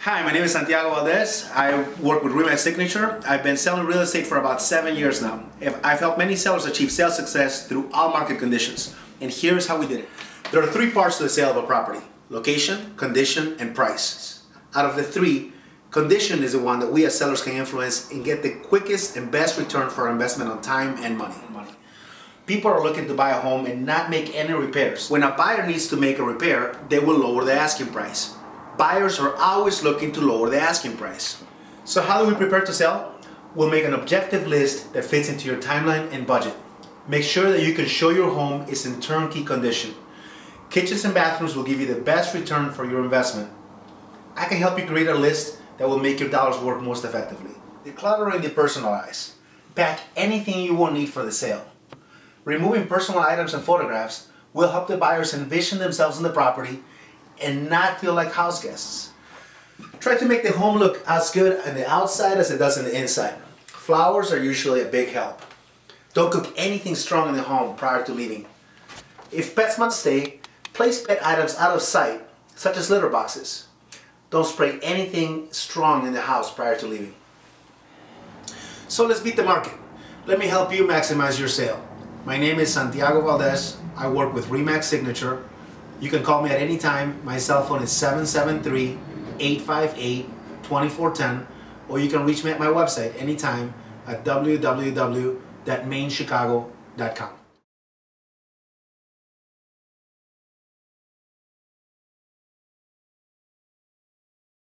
Hi, my name is Santiago Valdez. I work with RE/MAX Signature. I've been selling real estate for about 7 years now. I've helped many sellers achieve sales success through all market conditions. And here's how we did it. There are three parts to the sale of a property: location, condition, and price. Out of the three, condition is the one that we as sellers can influence and get the quickest and best return for our investment on time and money. People are looking to buy a home and not make any repairs. When a buyer needs to make a repair, they will lower the asking price. Buyers are always looking to lower the asking price. So how do we prepare to sell? We'll make an objective list that fits into your timeline and budget. Make sure that you can show your home is in turnkey condition. Kitchens and bathrooms will give you the best return for your investment. I can help you create a list that will make your dollars work most effectively. Declutter and depersonalize. Pack anything you won't need for the sale. Removing personal items and photographs will help the buyers envision themselves in the property and not feel like house guests. Try to make the home look as good on the outside as it does on the inside. Flowers are usually a big help. Don't cook anything strong in the home prior to leaving. If pets must stay, place pet items out of sight, such as litter boxes. Don't spray anything strong in the house prior to leaving. So let's beat the market. Let me help you maximize your sale. My name is Santiago Valdez. I work with RE/MAX Signature. You can call me at any time. My cell phone is 773-858-2410, or you can reach me at my website anytime at www.mainchicago.com.